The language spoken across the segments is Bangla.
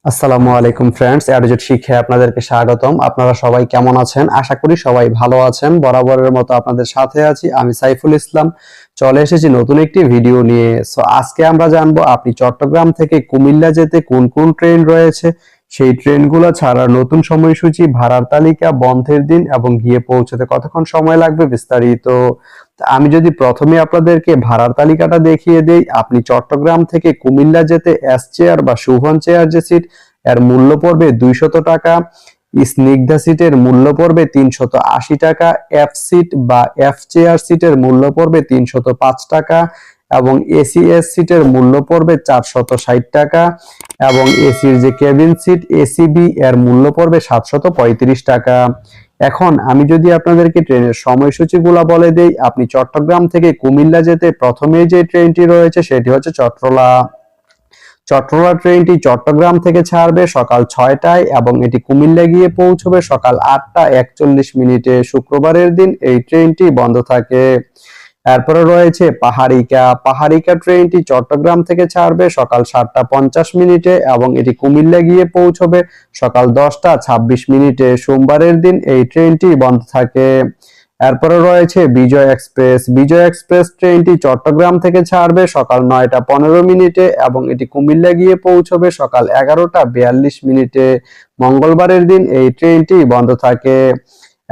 আসসালামু আলাইকুম ফ্রেন্ডস, অ্যাডজেট শিক্ষায় আপনাদেরকে স্বাগতম। আপনারা সবাই কেমন আছেন? আশা করি সবাই ভালো আছেন। বরাবরের মতো আপনাদের সাথে আছি আমি সাইফুল ইসলাম। চলে এসেছি নতুন একটি ভিডিও নিয়ে। আজকে আমরা জানবো আপনি চট্টগ্রাম থেকে কুমিল্লা যেতে কোন কোন ট্রেন রয়েছে, সেই ট্রেনগুলো ছাড়ার নতুন সময়সূচি, ভাড়ার তালিকা, বন্ধের দিন এবং গিয়ে পৌঁছতে কতক্ষণ সময় লাগবে বিস্তারিত। আমি যদি প্রথমে আপনাদেরকে ভাড়ার তালিকাটা দেখিয়ে দেই, আপনি চট্টগ্রাম থেকে কুমিল্লা যেতে এস চেয়ার বা শুভন চেয়ার যে সিট, এর মূল্য পড়বে 200 টাকা। স্নিগ্ধা সিটের মূল্য পড়বে 380 টাকা। এফ সিট বা এফ চেয়ার সিটের মূল্য পড়বে 305 টাকা এবং এসিএস সিটের মূল্য পড়বে 460 টাকা এবং এসির যে কেবিন সিট এসিবি এর মূল্য পড়বে 735 টাকা। এখন আমি যদি আপনাদেরকে ট্রেনের সময়সূচিগুলো বলে দেই, আপনি চট্টগ্রাম থেকে কুমিল্লা যেতে প্রথমেই যে ট্রেনটি রয়েছে সেটি হচ্ছে চট্টলা। চট্টলা ট্রেনটি চট্টগ্রাম থেকে ছাড়বে সকাল 6টায় এবং এটি কুমিল্লা গিয়ে পৌঁছবে সকাল 8টা 41 মিনিটে। শুক্রবারের দিন এই ট্রেনটি বন্ধ থাকে। এরপরে রয়েছে পাহাড়িকা। পাহাড়িকা ট্রেনটি চট্টগ্রাম থেকে ছাড়বে সকাল 7টা 50 মিনিটে এবং এটি কুমিল্লা গিয়ে পৌঁছবে সকাল 10টা 26 মিনিটে। সোমবারের দিন এই ট্রেনটি বন্ধ থাকে। এরপরে রয়েছে বিজয় এক্সপ্রেস। বিজয় এক্সপ্রেস ট্রেনটি চট্টগ্রাম থেকে ছাড়বে সকাল 9টা 15 মিনিটে এবং এটি কুমিল্লা গিয়ে পৌঁছবে সকাল 11টা 42 মিনিটে। মঙ্গলবারের দিন এই ট্রেনটি বন্ধ থাকে।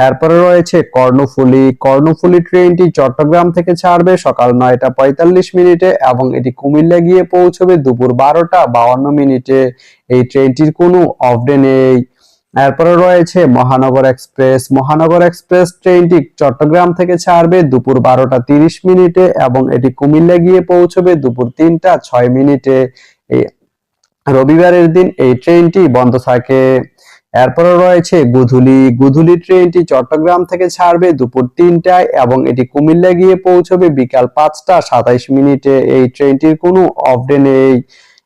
এরপরে রয়েছে কর্ণফুলী। কর্ণফুলী ট্রেনটি চট্টগ্রাম থেকে ছাড়বে সকাল 9টা 45 মিনিটে এবং এটি কুমিল্লা গিয়ে পৌঁছবে দুপুর 12টা 52 মিনিটে। এই ট্রেনটির কোনো অফ ডে নেই। এরপরে রয়েছে মহানগর এক্সপ্রেস। মহানগর এক্সপ্রেস ট্রেনটি চট্টগ্রাম থেকে ছাড়বে দুপুর 12টা 30 মিনিটে এবং এটি কুমিল্লা গিয়ে পৌঁছবে দুপুর 3টা 6 মিনিটে। রবিবারের দিন এই ট্রেনটি বন্ধ থাকে। এরপরে রয়েছে গুধুলি। গুধুলি ট্রেনটি চট্টগ্রাম থেকে ছাড়বে দুপুর 3টায় এবং এটি কুমিল্লা গিয়ে পৌঁছবে বিকাল 5টা 27 মিনিটে। এই ট্রেনটির কোনো অফ ডে নেই।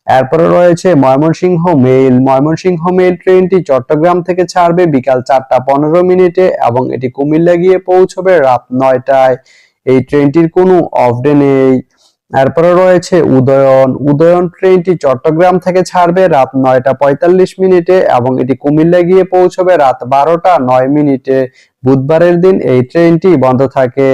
এরপরে রয়েছে ময়মনসিংহ মেইল। ময়মনসিংহ মেইল ট্রেনটি চট্টগ্রাম থেকে ছাড়বে বিকাল 4টা 15 মিনিটে এবং এটি কুমিল্লা গিয়ে পৌঁছবে রাত 9টায়। এই ট্রেনটির কোনো অফ ডে নেই। এরপরে রয়েছে উদয়ন। উদয়ন ট্রেনটি চট্টগ্রাম থেকে ছাড়বে রাত 9টা 45 মিনিটে এবং এটি কুমিল্লা গিয়ে পৌঁছবে রাত 12টা 9 মিনিটে। বুধবারের দিন এই ট্রেনটি বন্ধ থাকে।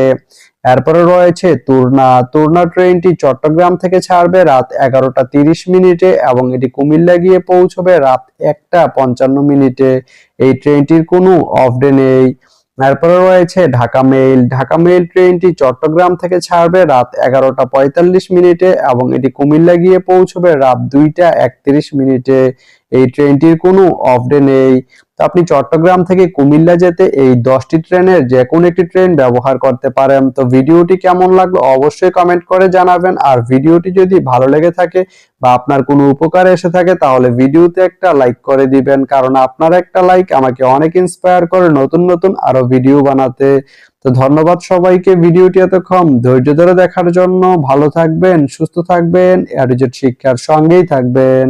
এরপরে রয়েছে তুরনা। তুরনা ট্রেনটি চট্টগ্রাম থেকে ছাড়বে রাত 11টা 30 মিনিটে এবং এটি কুমিল্লা গিয়ে পৌঁছবে রাত 1টা 55 মিনিটে। এই ট্রেনটির কোনো অফ ডে নেই। এরপরে রয়েছে ঢাকা মেইল। ঢাকা মেইল ট্রেনটি চট্টগ্রাম থেকে ছাড়বে রাত 11টা 45 মিনিটে এবং এটি কুমিল্লা গিয়ে পৌঁছবে রাত 2টা 31 মিনিটে। এই ট্রেনটির কোনো অফ ডে নেই। তো আপনি চট্টগ্রাম থেকে কুমিল্লা যেতে এই 10টি ট্রেনের যে কোনো একটি ট্রেন ব্যবহার করতে পারেন। তো ভিডিওটি কেমন লাগলো অবশ্যই কমেন্ট করে জানাবেন। আর ভিডিওটি যদি ভালো লেগে থাকে বা আপনার কোনো উপকারে এসে থাকে তাহলে ভিডিওতে একটা লাইক করে দিবেন, কারণ আপনার একটা লাইক আমাকে অনেক ইন্সপায়ার করে নতুন নতুন আরো ভিডিও বানাতে। তো ধন্যবাদ সবাইকে ভিডিওটি এতক্ষণ ধৈর্য ধরে দেখার জন্য। ভালো থাকবেন, সুস্থ থাকবেন, অ্যাডজেট শিক্ষার সঙ্গেই থাকবেন।